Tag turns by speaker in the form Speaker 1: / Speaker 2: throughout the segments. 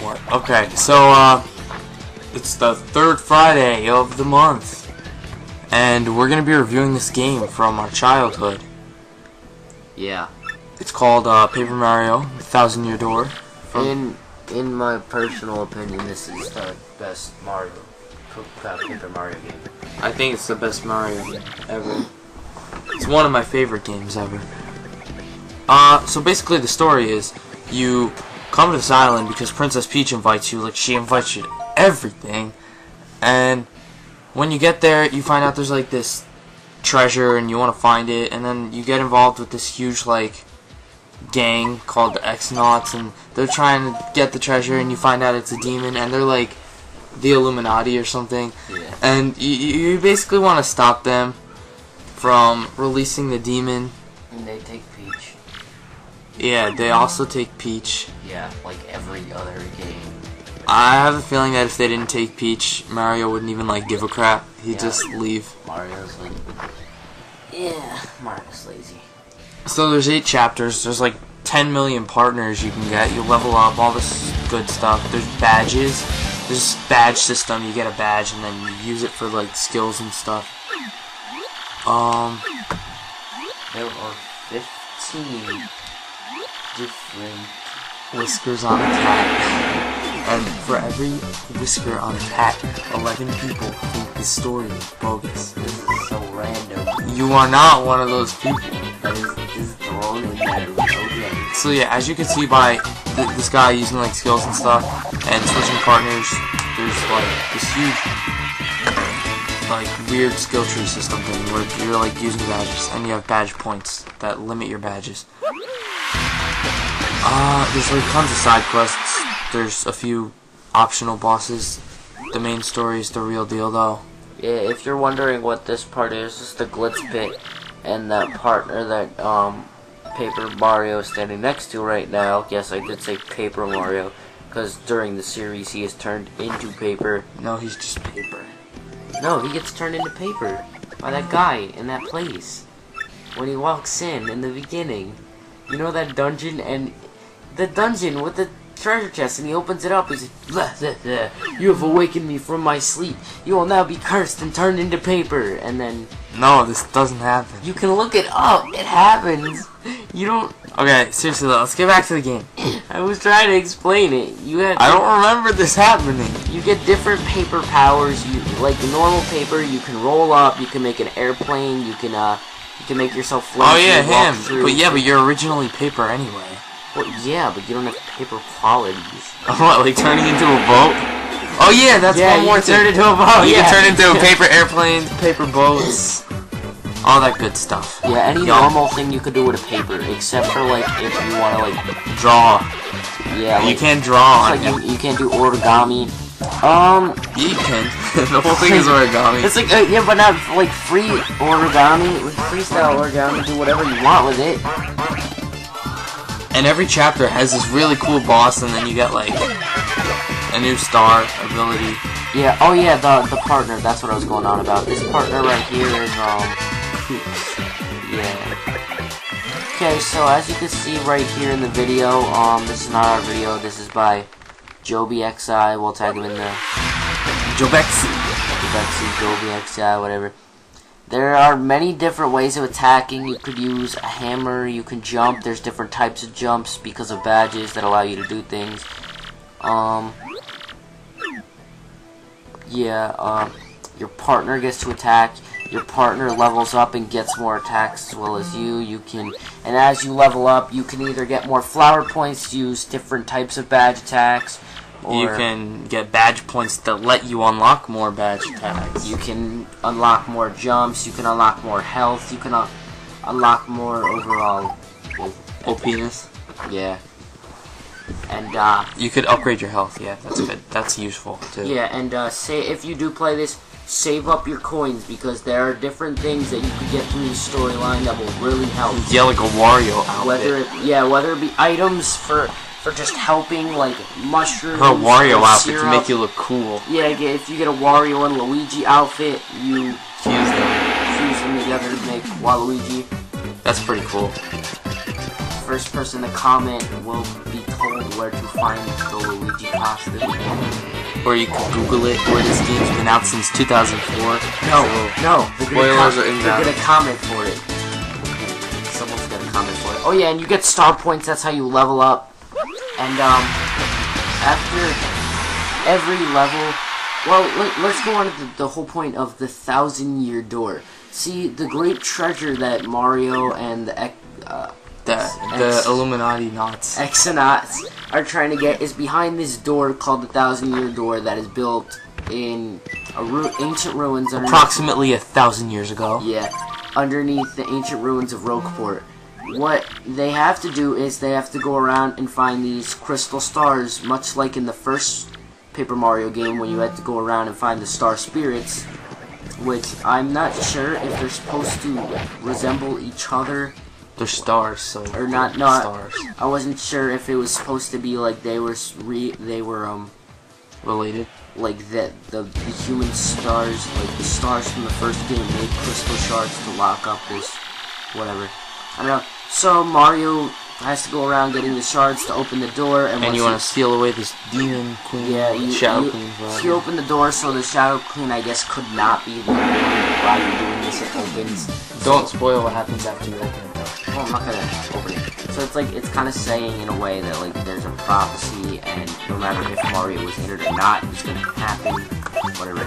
Speaker 1: What? Okay, so it's the third Friday of the month, and we're gonna be reviewing this game from our childhood.
Speaker 2: Yeah.
Speaker 1: It's called Paper Mario: Thousand Year Door.
Speaker 2: In my personal opinion, this is the best Paper Mario game.
Speaker 1: I think it's the best Mario game ever. It's one of my favorite games ever. So basically the story is, you come to this island because Princess Peach invites you, like she invites you to everything, and when you get there, you find out there's like this treasure and you want to find it, and then you get involved with this huge like gang called the X-Nauts, and they're trying to get the treasure, and you find out it's a demon, and they're like the Illuminati or something.
Speaker 2: Yeah.
Speaker 1: And you basically want to stop them from releasing the demon.
Speaker 2: And they take Peach.
Speaker 1: Yeah, they also take Peach.
Speaker 2: Yeah, like every other game.
Speaker 1: I have a feeling that if they didn't take Peach, Mario wouldn't even like give a crap. He'd just leave.
Speaker 2: Mario's like, yeah, Mario's lazy.
Speaker 1: So there's 8 chapters. There's like 10 million partners you can get. You level up, all this good stuff. There's badges. There's this badge system. You get a badge and then you use it for like skills and stuff.
Speaker 2: There are 15 different
Speaker 1: whiskers on a cat. And for every whisker on a cat, 11 people think the story is bogus.
Speaker 2: This is so random.
Speaker 1: You are not one of those people.
Speaker 2: That is thrown in there. Okay.
Speaker 1: So yeah, as you can see by this guy using like skills and stuff and switching partners, there's like this huge like weird skill tree system thing where you're like using badges and you have badge points that limit your badges. There's like tons of side quests. There's a few optional bosses. The main story is the real deal though.
Speaker 2: Yeah, if you're wondering what this part is, it's the Glitz Pit, and that partner that Paper Mario is standing next to right now. Yes, I did say Paper Mario, because during the series he is turned into paper.
Speaker 1: No, he's just paper.
Speaker 2: No, he gets turned into paper by that guy in that place. When he walks in the beginning. You know that dungeon, and the dungeon with the treasure chest, and he opens it up, he's like, blah, blah, blah. You have awakened me from my sleep. You will now be cursed and turned into paper. And then...
Speaker 1: No, this doesn't happen.
Speaker 2: You can look it up. It happens. You don't...
Speaker 1: Okay, seriously, let's get back to the game.
Speaker 2: I was trying to explain it.
Speaker 1: I don't remember this happening.
Speaker 2: You get different paper powers. You like the normal paper, you can roll up, you can make an airplane, you can make yourself float.
Speaker 1: Oh yeah, him. But you're originally paper anyway.
Speaker 2: Well, yeah, but you don't have paper qualities.
Speaker 1: What, like turning into a boat? Oh yeah, that's one more thing.
Speaker 2: Turn into a boat.
Speaker 1: You can turn into paper airplanes, paper boats, all that good stuff.
Speaker 2: Yeah, any normal thing you could do with a paper, except for like if you want to like
Speaker 1: draw.
Speaker 2: Yeah, like,
Speaker 1: you can't draw.
Speaker 2: Like you can't do origami.
Speaker 1: You can. The whole thing is origami.
Speaker 2: It's like yeah, but not like free origami. With freestyle origami, do whatever you want with it.
Speaker 1: And every chapter has this really cool boss, and then you get like a new star ability.
Speaker 2: Yeah. Oh yeah, the partner. That's what I was going on about. This partner right here is yeah. Okay, so as you can see right here in the video, this is not our video. This is by JobyXI. We'll tag him in there.
Speaker 1: Jobexi,
Speaker 2: JobyXI, whatever. There are many different ways of attacking. You could use a hammer, you can jump. There's different types of jumps because of badges that allow you to do things. Your partner gets to attack. Your partner levels up and gets more attacks as well as you. And as you level up, you can either get more flower points, use different types of badge attacks. Or
Speaker 1: you can get badge points that let you unlock more badge attacks.
Speaker 2: You can unlock more jumps, you can unlock more health, you can unlock more overall
Speaker 1: OPness.
Speaker 2: Yeah. And
Speaker 1: you could upgrade your health, yeah, that's good. That's useful too.
Speaker 2: Yeah, and say if you do play this, save up your coins because there are different things that you can get through the storyline that will really help.
Speaker 1: Yeah, like a Wario outfit.
Speaker 2: Whether it be items for just helping, like mushrooms.
Speaker 1: Or a Wario outfit
Speaker 2: syrup.
Speaker 1: to make you look cool.
Speaker 2: Yeah, if you get a Wario and Luigi outfit, you
Speaker 1: fuse them
Speaker 2: together to make Waluigi.
Speaker 1: That's pretty cool.
Speaker 2: first person to comment will be told where to find the Luigi costume.
Speaker 1: Or you can Google it, where this game's been out since 2004.
Speaker 2: No.
Speaker 1: Spoilers are invalid.
Speaker 2: They're gonna comment for it. Someone's gonna comment for it. Oh yeah, and you get star points, that's how you level up. And, after every level... Well, let's go on to the whole point of the 1,000-year door. See, the great treasure that Mario and the
Speaker 1: Illuminati knots.
Speaker 2: Exonauts are trying to get is behind this door called the 1,000-year door that is built in ancient ruins.
Speaker 1: Approximately 1,000 years ago.
Speaker 2: Yeah, underneath the ancient ruins of Roqueport. What they have to do is they have to go around and find these crystal stars, much like in the first Paper Mario game when you had to go around and find the star spirits, which I'm not sure if they're supposed to resemble each other.
Speaker 1: They're stars, so
Speaker 2: or not
Speaker 1: stars.
Speaker 2: I wasn't sure if it was supposed to be like they were
Speaker 1: related.
Speaker 2: Like the human stars, like the stars from the first game made crystal shards to lock up this whatever. I don't know. So Mario has to go around getting the shards to open the door, and
Speaker 1: you want to steal away this demon queen, Shadow Queen.
Speaker 2: You open the door, so the Shadow Queen, I guess, could not be the one while you're doing this. It opens.
Speaker 1: Don't spoil what happens after you open it, though.
Speaker 2: Well, I'm not gonna open it. So it's like it's kind of saying in a way that like there's a prophecy, and no matter if Mario was in it or not, it's gonna happen. Whatever.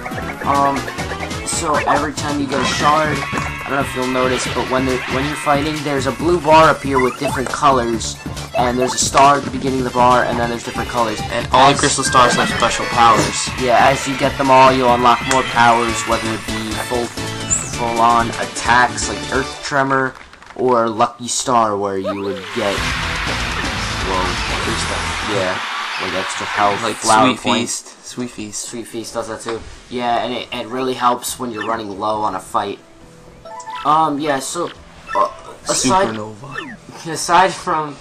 Speaker 2: So every time you get a shard, I don't know if you'll notice, but when you're fighting, there's a blue bar up here with different colors, and there's a star at the beginning of the bar, and then there's different colors.
Speaker 1: And all the crystal stars have special powers.
Speaker 2: Yeah, as you get them all, you'll unlock more powers, whether it be full-on attacks like Earth Tremor, or Lucky Star, where you would get, well, free stuff. Yeah, like extra health,
Speaker 1: like
Speaker 2: flower
Speaker 1: Sweet
Speaker 2: points.
Speaker 1: Feast. Sweet Feast.
Speaker 2: Sweet Feast does that too. Yeah, and it really helps when you're running low on a fight. Yeah, so aside from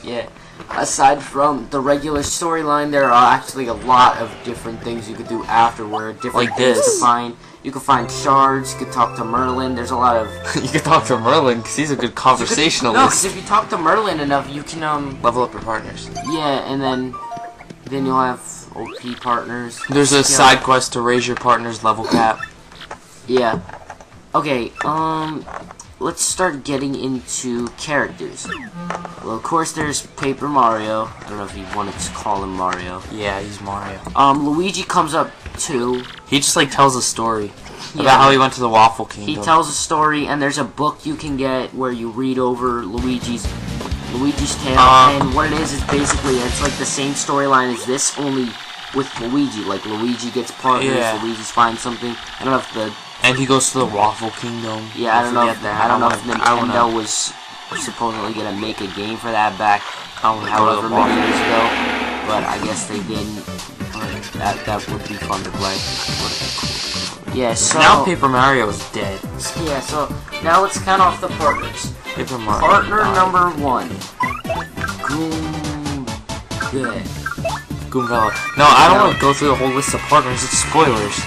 Speaker 2: the regular storyline, there are actually a lot of different things you could do afterward. Different
Speaker 1: like
Speaker 2: things
Speaker 1: this.
Speaker 2: to find. You can find shards. You can talk to Merlin. There's a lot of.
Speaker 1: You can talk to Merlin because he's a good conversationalist.
Speaker 2: No, because if you talk to Merlin enough, you can
Speaker 1: level up your partners.
Speaker 2: Yeah, and then you'll have OP partners.
Speaker 1: There's a side quest to raise your partner's level cap.
Speaker 2: Yeah. Okay. Let's start getting into characters. Well, of course, there's Paper Mario. I don't know if you wanted to call him Mario.
Speaker 1: Yeah, he's Mario.
Speaker 2: Luigi comes up too.
Speaker 1: He just like tells a story about how he went to the Waffle Kingdom.
Speaker 2: He tells a story, and there's a book you can get where you read over Luigi's tale. And what it is basically it's like the same storyline as this, only with Luigi. Like Luigi gets partners, Luigi's finds something. I don't know if the
Speaker 1: and he goes to the Waffle Kingdom.
Speaker 2: Yeah, I don't know if Nintendo was supposedly gonna make a game for that back however many years ago, but I guess they didn't. That would be fun to play. Yeah, so
Speaker 1: now Paper Mario is dead.
Speaker 2: Yeah, so now let's count off the partners.
Speaker 1: Paper Mario.
Speaker 2: Partner number 1,
Speaker 1: Goomvella. No, I don't want to go through the whole list of partners. It's spoilers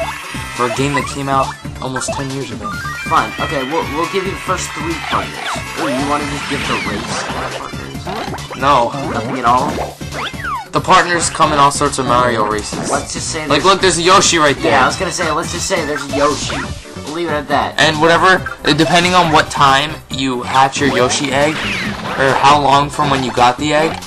Speaker 1: for a game that came out almost 10 years ago.
Speaker 2: Fine. Okay, we'll give you the first 3 partners. Or you want to just give the race partners?
Speaker 1: No.
Speaker 2: Nothing at all?
Speaker 1: The partners come in all sorts of Mario races.
Speaker 2: Let's just say
Speaker 1: like, look, there's a Yoshi right there.
Speaker 2: Yeah, I was gonna say, let's just say there's a Yoshi. We'll leave it at that.
Speaker 1: And whatever, depending on what time you hatch your Yoshi egg, or how long from when you got the egg,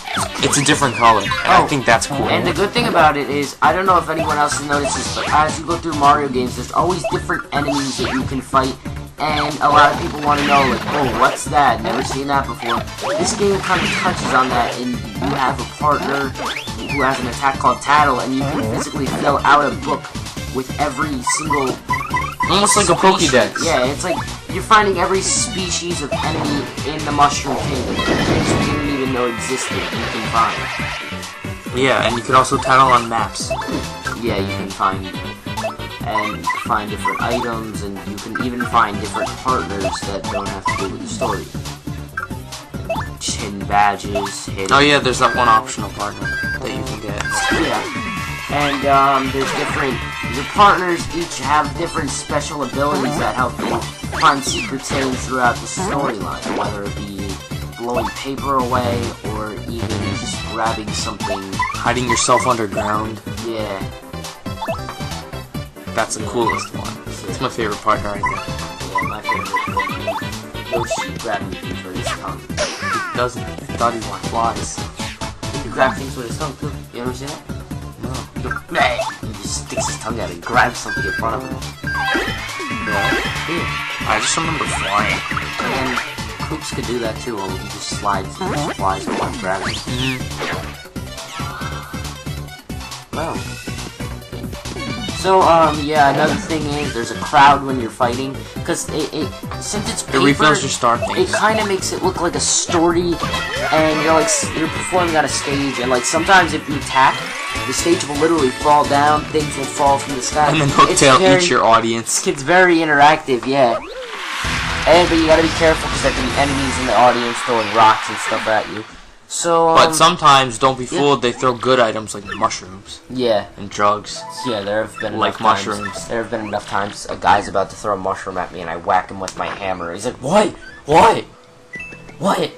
Speaker 1: it's a different color. And I think that's cool.
Speaker 2: And the good thing about it is, I don't know if anyone else has noticed this, but as you go through Mario games, there's always different enemies that you can fight. And a lot of people want to know, like, oh, what's that? Never seen that before. This game kind of touches on that, and you have a partner who has an attack called Tattle, and you can physically fill out a book with every single
Speaker 1: almost like a Pokédex.
Speaker 2: Yeah, it's like you're finding every species of enemy in the Mushroom Kingdom. Things you didn't even know existed, you can find.
Speaker 1: Yeah, and you can also tattle on maps.
Speaker 2: Yeah, you can find different items, and you can even find different partners that don't have to do with the story. Hidden badges, hidden...
Speaker 1: Oh yeah, there's that one optional partner that you can get.
Speaker 2: Yeah. And, there's different... Your partners each have different special abilities that help you find secrets hidden throughout the storyline, whether it be blowing paper away, or even just grabbing something.
Speaker 1: Hiding yourself underground.
Speaker 2: Yeah.
Speaker 1: That's the coolest one. It's my favorite part right there.
Speaker 2: Yeah, my favorite. Yoshi grabbing things with his tongue.
Speaker 1: He doesn't. I thought he wanted flies.
Speaker 2: He can grab things with his tongue too. You ever see that?
Speaker 1: No.
Speaker 2: He just sticks his tongue out and grabs something in front of him.
Speaker 1: Yeah. I just remember flying.
Speaker 2: And then Koops could do that too, only he just slides and just flies and one grabs it. Well. So, yeah, another thing is there's a crowd when you're fighting, because since it's paper,
Speaker 1: it refills your star things.
Speaker 2: It kind of makes it look like a story, and you're performing on a stage, and like sometimes if you attack, the stage will literally fall down, things will fall from the sky.
Speaker 1: And then Hooktail eats your audience.
Speaker 2: It's very interactive, yeah. But you gotta be careful because there can be enemies in the audience throwing rocks and stuff at you. So,
Speaker 1: but sometimes, don't be fooled, they throw good items like mushrooms.
Speaker 2: Yeah.
Speaker 1: And drugs.
Speaker 2: Yeah, there have been
Speaker 1: like
Speaker 2: enough
Speaker 1: mushrooms.
Speaker 2: Times, there have been enough times a guy's about to throw a mushroom at me and I whack him with my hammer. He's like, what? What? What?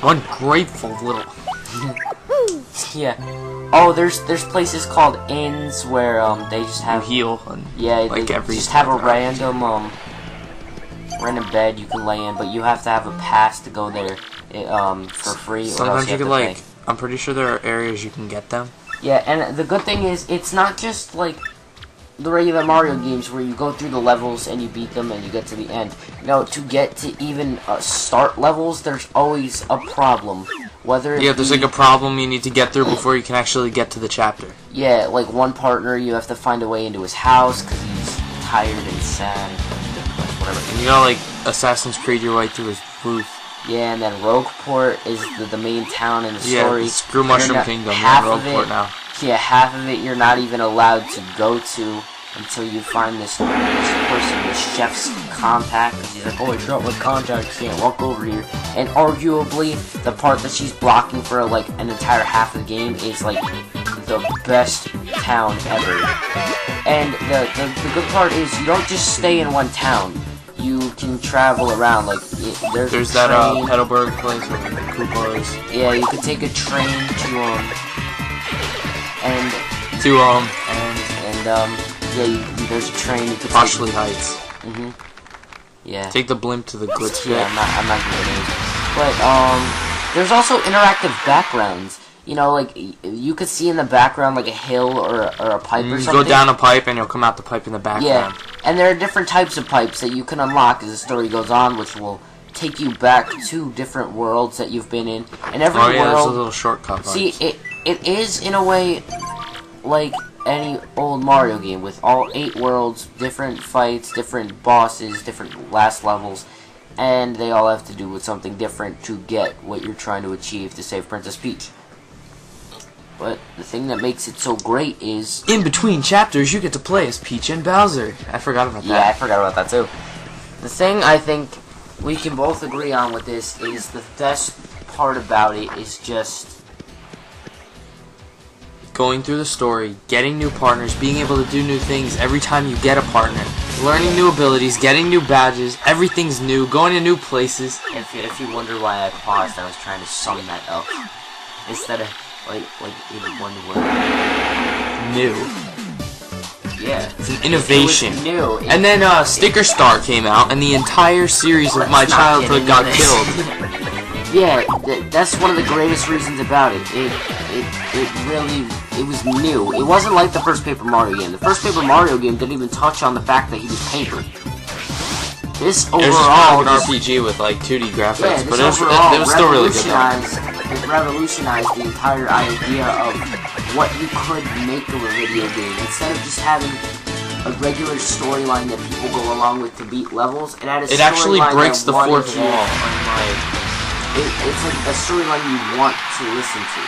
Speaker 1: Ungrateful little...
Speaker 2: Yeah. Oh, there's places called inns where they just have
Speaker 1: heal. And
Speaker 2: yeah,
Speaker 1: like
Speaker 2: they
Speaker 1: every
Speaker 2: just have a random bed you can lay in, but you have to have a pass to go there for free.
Speaker 1: Sometimes you could like. I'm pretty sure there are areas you can get them.
Speaker 2: Yeah, and the good thing is it's not just like the regular Mario games where you go through the levels and you beat them and you get to the end. No, to get to even start levels, there's always a problem. Whether
Speaker 1: there's like a problem you need to get through before you can actually get to the chapter.
Speaker 2: Yeah, like one partner, you have to find a way into his house because he's tired and sad. Whatever.
Speaker 1: And you gotta like Assassin's Creed your way through his roof.
Speaker 2: Yeah, and then Rogueport is the main town in the story.
Speaker 1: Yeah, screw Mushroom Kingdom, you're in Rogueport now.
Speaker 2: Yeah, half of it you're not even allowed to go to until you find this person, this chef's contact, because he's like, oh, I dropped my contact, can't walk over here. And arguably, the part that she's blocking for like an entire half of the game is like the best town ever. And the good part is you don't just stay in one town. You can travel around, like, there's
Speaker 1: that, Petalburg place where the Koopas.
Speaker 2: Yeah, you could take a train to, yeah, there's a train you could
Speaker 1: Ashley Heights.
Speaker 2: Yeah.
Speaker 1: Take the blimp to the glitch pit.
Speaker 2: Yeah, I'm not gonna names. But, there's also interactive backgrounds. You know, like, you could see in the background, like, a hill or a pipe or something.
Speaker 1: You go down a pipe and you'll come out the pipe in the background.
Speaker 2: Yeah, and there are different types of pipes that you can unlock as the story goes on, which will take you back to different worlds that you've been in. And every world...
Speaker 1: there's a little shortcut.
Speaker 2: See, it is, in a way, like any old Mario game, with all 8 worlds, different fights, different bosses, different last levels, and they all have to do with something different to get what you're trying to achieve to save Princess Peach. But the thing that makes it so great is...
Speaker 1: in between chapters, you get to play as Peach and Bowser. I forgot about that.
Speaker 2: Yeah, I forgot about that too. The thing I think we can both agree on with this is the best part about it is just...
Speaker 1: going through the story, getting new partners, being able to do new things every time you get a partner, learning new abilities, getting new badges, everything's new, going to new places.
Speaker 2: If you wonder why I paused, I was trying to sum that up. Instead of... Like in one word.
Speaker 1: New.
Speaker 2: Yeah.
Speaker 1: It's an innovation.
Speaker 2: It was new.
Speaker 1: And then Sticker Star came out, and the entire series of my childhood got killed.
Speaker 2: Yeah, that's one of the greatest reasons about it. It was new. It wasn't like the first Paper Mario game. The first Paper Mario game didn't even touch on the fact that he was paper. This overall...
Speaker 1: It was an RPG with like 2D graphics,
Speaker 2: yeah,
Speaker 1: but it was still really good.
Speaker 2: It revolutionized the entire idea of what you could make of a video game. Instead of just having a regular storyline that people go along with to beat levels, it had a storyline
Speaker 1: it actually breaks the fourth wall.
Speaker 2: It's like a storyline you want to listen to.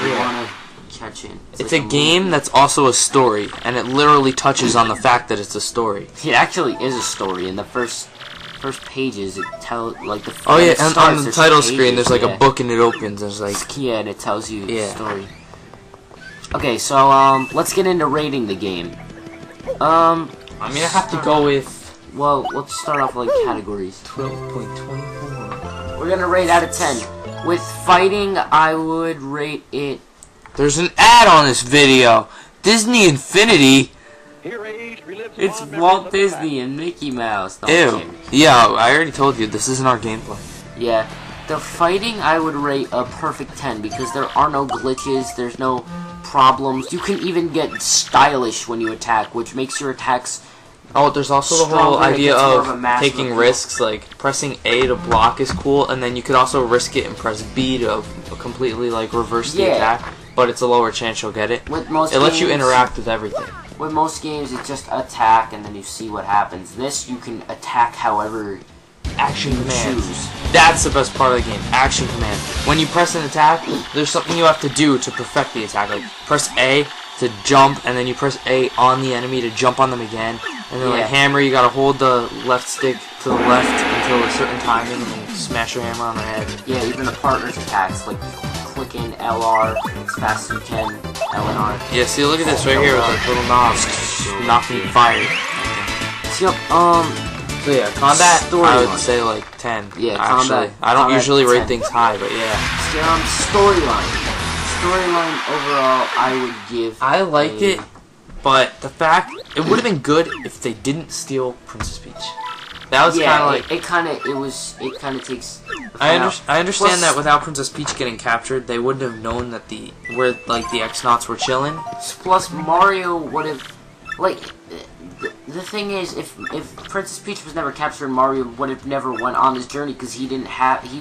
Speaker 2: You want to catch in.
Speaker 1: It's like a game that's also a story, and it literally touches on the fact that it's a story.
Speaker 2: It actually is a story. In the first pages, it tells like the
Speaker 1: and on the title screen, there's like a book and it opens. And it's like
Speaker 2: and it tells you the story. Okay, so let's get into rating the game.
Speaker 1: I mean, I have to go with.
Speaker 2: Well, let's start off like categories.
Speaker 1: 12.24.
Speaker 2: We're gonna rate out of 10. With fighting, I would rate it.
Speaker 1: There's an ad on this video. Disney Infinity.
Speaker 2: It's Walt Disney and Mickey Mouse.
Speaker 1: Ew. Yeah, I already told you this isn't our gameplay.
Speaker 2: Yeah. The fighting, I would rate a perfect 10 because there are no glitches. There's no problems. You can even get stylish when you attack, which makes your attacks.
Speaker 1: Oh, there's also the whole idea of taking risks, like pressing A to block is cool, and then you could also risk it and press B to completely like reverse the attack, but it's a lower chance you'll get it.
Speaker 2: With most
Speaker 1: it lets you interact with everything.
Speaker 2: With most games, it's just attack and then you see what happens. This, you can attack however
Speaker 1: action commands. That's the best part of the game. Action command. When you press an attack, there's something you have to do to perfect the attack. Like press A to jump, and then you press A on the enemy to jump on them again. And then like hammer, you gotta hold the left stick to the left until a certain timing, and then smash your hammer on their head.
Speaker 2: Yeah, even the partner's attacks, like click in LR as fast as you can, LNR.
Speaker 1: Yeah, see, look at this right here with like little knobs, knocking fire.
Speaker 2: Yep.
Speaker 1: So yeah, combat, I would say like 10.
Speaker 2: Yeah,
Speaker 1: actually.
Speaker 2: combat.
Speaker 1: I don't usually
Speaker 2: 10.
Speaker 1: rate things high, but yeah.
Speaker 2: Storyline. Storyline overall, I would give.
Speaker 1: I liked it, but the fact it would have been good if they didn't steal Princess Peach. That was kind of like
Speaker 2: it kind of takes.
Speaker 1: I understand that without Princess Peach getting captured, they wouldn't have known that where the X-Nauts were chilling.
Speaker 2: Plus, Mario would have the thing is, if Princess Peach was never captured, Mario would have never went on this journey because he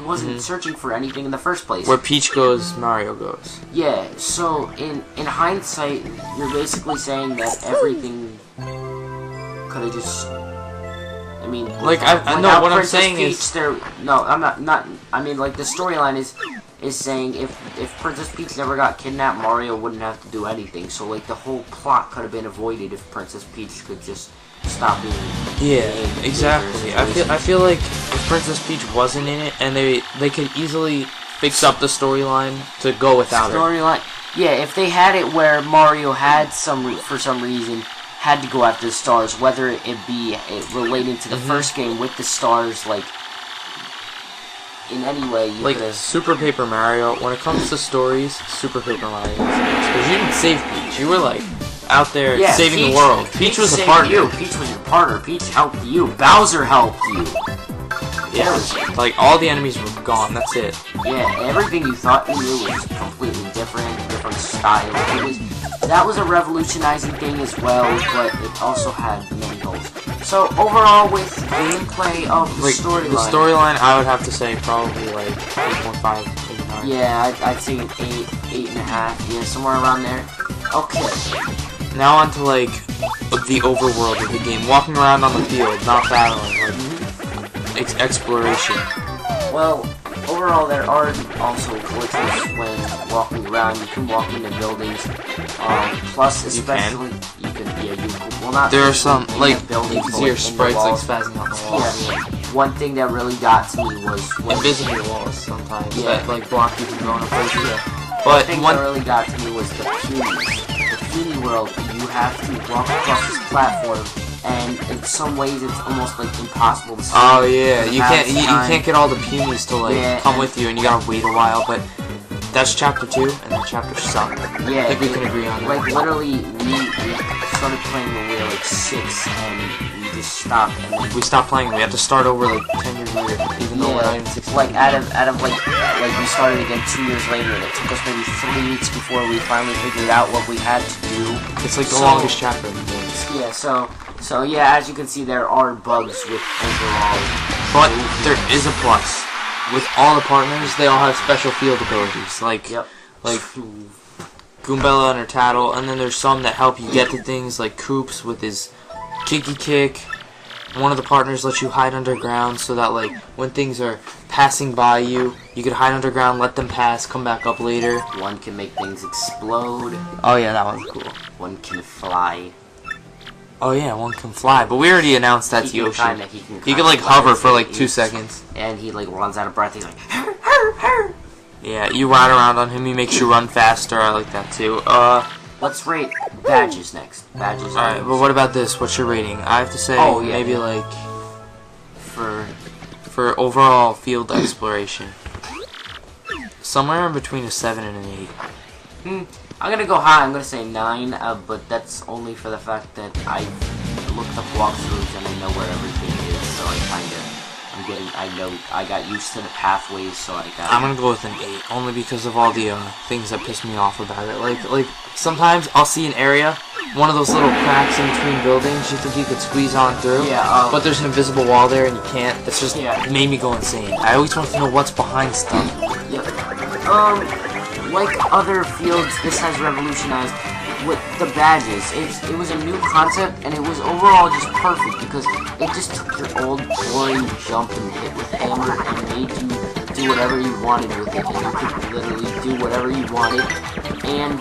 Speaker 2: wasn't searching for anything in the first place.
Speaker 1: Where Peach goes, Mario goes.
Speaker 2: Yeah. So in hindsight, you're basically saying that everything could have just. I mean,
Speaker 1: like I know what I'm saying
Speaker 2: Peach,
Speaker 1: is
Speaker 2: no, I'm not. I mean, like the storyline is saying if Princess Peach never got kidnapped, Mario wouldn't have to do anything. So like the whole plot could have been avoided if Princess Peach could just stop being.
Speaker 1: Yeah, exactly. I feel like if Princess Peach wasn't in it, and they could easily fix up the storyline to go without her.
Speaker 2: Yeah, if they had it where Mario had for some reason had to go after the stars, whether it be relating to the first game with the stars, like in any way,
Speaker 1: like Super Paper Mario. When it comes to stories, Super Paper Mario, because you didn't save Peach, you were like out there saving the world. Peach was a partner.
Speaker 2: Peach was your partner. Peach helped you. Bowser helped you.
Speaker 1: Yeah, like all the enemies were gone. That's it.
Speaker 2: Yeah, everything you thought you knew was completely different style. That was a revolutionizing thing as well, but it also had many holes. So overall, with gameplay of the
Speaker 1: storyline, I would have to say probably like 8.5, 8.9.
Speaker 2: Yeah, I'd say 8.5. Yeah, somewhere around there. Okay.
Speaker 1: Now on to like the overworld of the game, walking around on the field, not battling, like exploration.
Speaker 2: Well, overall, there are also glitches when walking around. You can walk into buildings. Plus, especially you can. Well, not.
Speaker 1: There are some like
Speaker 2: buildings.
Speaker 1: You can see your sprites like spazzing on the walls.
Speaker 2: Yeah. One thing that really got to me was
Speaker 1: invisible walls sometimes that like block you from going up places.
Speaker 2: Yeah.
Speaker 1: But
Speaker 2: one thing that really got to me was the Punies. The Puny world. You have to walk across this platform. And in some ways, it's almost like impossible to see.
Speaker 1: Oh yeah, you can't get all the Punies to like come with you, and you gotta wait a while. But that's chapter 2, and that chapter sucked.
Speaker 2: Yeah,
Speaker 1: I think we can agree on that.
Speaker 2: Like literally, we started playing when we were like 6, and we just stopped. And then
Speaker 1: we stopped playing. We had to start over like 10 years later, even though we're not even 16.
Speaker 2: Like out of like we started again 2 years later, and it took us maybe 3 weeks before we finally figured out what we had to do.
Speaker 1: It's like the longest chapter of the game.
Speaker 2: Yeah, so yeah, as you can see, there are bugs with overall.
Speaker 1: But there is a plus. With all the partners, they all have special field abilities, like Goombella and her Tattle, and then there's some that help you get to things, like Koops with his Kicky Kick. One of the partners lets you hide underground, so that like when things are passing by you, you can hide underground, let them pass, come back up later.
Speaker 2: One can make things explode.
Speaker 1: Oh yeah, that one's cool.
Speaker 2: One can fly.
Speaker 1: Oh yeah, one can fly, but we already announced that's Yoshi. He can like hover for like 2 seconds.
Speaker 2: And he like runs out of breath, he's like, "Hur, hur."
Speaker 1: Yeah, you ride around on him, he makes you run faster, I like that too.
Speaker 2: Let's rate badges next. Badges.
Speaker 1: Alright, but what about this? What's your rating? I have to say, maybe like...
Speaker 2: For
Speaker 1: for overall field exploration. Somewhere in between a 7 and an 8.
Speaker 2: I'm gonna go high. I'm gonna say 9, but that's only for the fact that I looked up walkthroughs and I know where everything is. So I got used to the pathways. So
Speaker 1: I'm gonna go with an 8, only because of all the things that piss me off about it. Like sometimes I'll see an area, one of those little cracks in between buildings you think you could squeeze on through, but there's an invisible wall there and you can't. It's just made me go insane. I always want to know what's behind stuff.
Speaker 2: Like other fields, this has revolutionized with the badges. It was a new concept, and it was overall just perfect because it just took your old boring jump and hit with hammer and made you do whatever you wanted with it, and you could literally do whatever you wanted and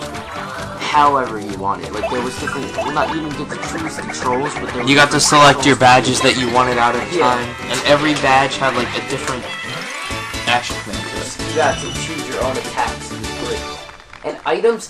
Speaker 2: however you wanted. Like there was different. Well, not even get to choose the controls, but there
Speaker 1: you got to select your badges that you wanted out at a time, and every badge had like a different action plan to it.
Speaker 2: You got to choose your own attacks. And items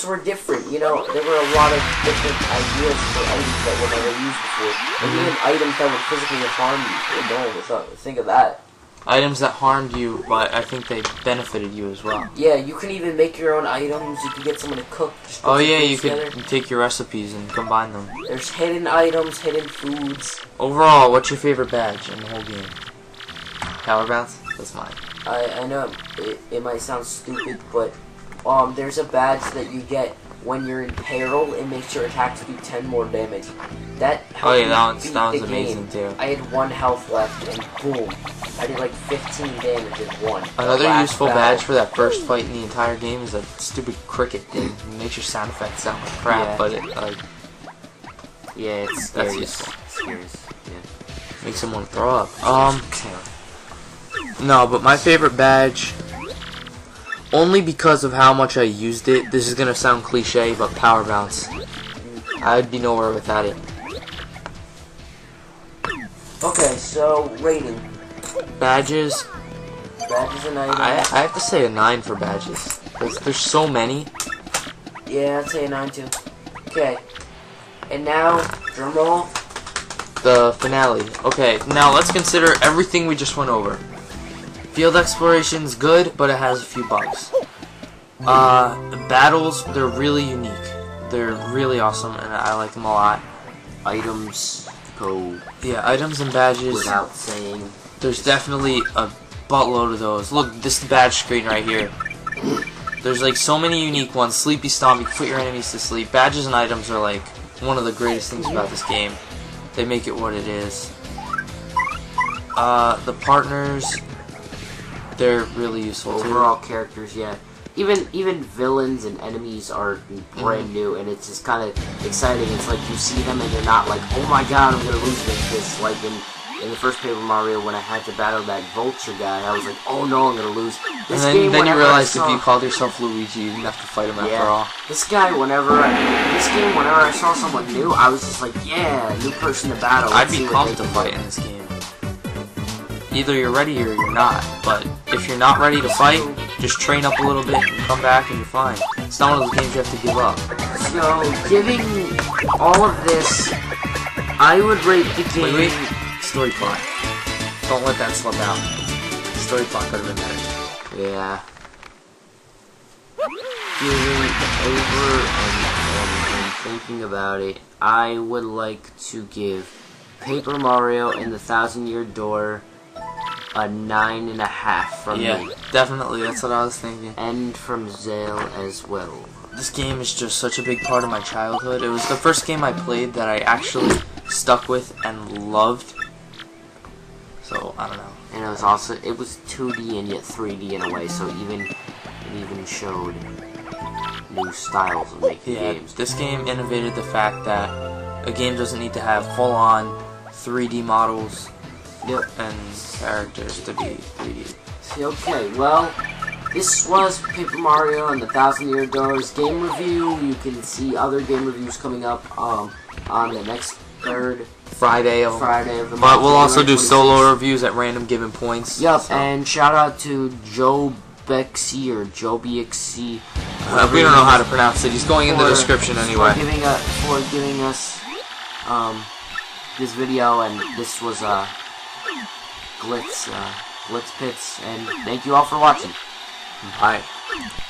Speaker 2: were different, you know, there were a lot of different ideas for items that were never used before. And even items that would physically harm you, no one would think of that.
Speaker 1: Items that harmed you, but I think they benefited you as well.
Speaker 2: Yeah, you can even make your own items, you can get someone to cook.
Speaker 1: Oh yeah, you could take your recipes and combine them.
Speaker 2: There's hidden items, hidden foods.
Speaker 1: Overall, what's your favorite badge in the whole game? Power Bounce? That's mine.
Speaker 2: I know it might sound stupid, but there's a badge that you get when you're in peril. It makes your attacks do 10 more damage. That
Speaker 1: one's amazing too.
Speaker 2: I had 1 health left, and boom, I did like 15 damage in 1.
Speaker 1: Another useful badge for that first fight in the entire game is a stupid cricket thing. It makes your sound effects sound like crap, but it
Speaker 2: it's
Speaker 1: that's
Speaker 2: scary.
Speaker 1: useful.
Speaker 2: Yeah.
Speaker 1: Makes someone throw up. No, but my favorite badge, only because of how much I used it. This is gonna sound cliche, but Power Bounce. I'd be nowhere without it.
Speaker 2: Okay, so rating.
Speaker 1: Badges.
Speaker 2: Badges and items.
Speaker 1: I have to say a 9 for badges. There's so many.
Speaker 2: Yeah, I'd say a 9 too. Okay. And now, drumroll.
Speaker 1: The finale. Okay, now let's consider everything we just went over. Field exploration's good, but it has a few bugs. The battles, they're really unique. They're really awesome, and I like them a lot.
Speaker 2: Items go.
Speaker 1: Yeah, items and badges.
Speaker 2: Without saying.
Speaker 1: There's definitely a buttload of those. Look, this badge screen right here. There's like so many unique ones. Sleepy Stomp, you can put your enemies to sleep. Badges and items are like one of the greatest things about this game. They make it what it is. The partners, they're really useful too.
Speaker 2: Overall characters, yeah. Even villains and enemies are brand new, and it's just kind of exciting. It's like you see them and you're not like, oh my god, I'm gonna lose this. Like in the first Paper Mario, when I had to battle that vulture guy, I was like, oh no, I'm gonna lose.
Speaker 1: This and then you realized if you called yourself Luigi, you didn't have to fight him after all.
Speaker 2: This guy, whenever I saw someone new, I was just like, yeah, new person to battle.
Speaker 1: I'd be pumped to fight in this game. Either you're ready or you're not, but if you're not ready to fight, just train up a little bit and come back and you're fine. It's not one of those games you have to give up.
Speaker 2: So, giving all of this, I would rate the game...
Speaker 1: Wait. Story plot. Don't let that slip out. Story plot could have been better.
Speaker 2: Yeah. Giving over and thinking about it, I would like to give Paper Mario and the 1,000-Year Door a 9.5 from me.
Speaker 1: Yeah, definitely. That's what I was thinking.
Speaker 2: And from Zale as well.
Speaker 1: This game is just such a big part of my childhood. It was the first game I played that I actually stuck with and loved. So, I don't know.
Speaker 2: And it was 2D and yet 3D in a way, so it even showed new styles of making games.
Speaker 1: This game innovated the fact that a game doesn't need to have full-on 3D models and characters to be 3D.
Speaker 2: Okay, well, this was Paper Mario and the 1,000-Year Door's game review. You can see other game reviews coming up on the next Friday of the month.
Speaker 1: But we'll also do solo reviews at random given points.
Speaker 2: Yep, so. And shout out to Joe Bexy or Joe BXC.
Speaker 1: We don't know how to pronounce it. He's going in the description anyway.
Speaker 2: For giving us this video, and this was Glitz Pits, and thank you all for watching.
Speaker 1: Bye.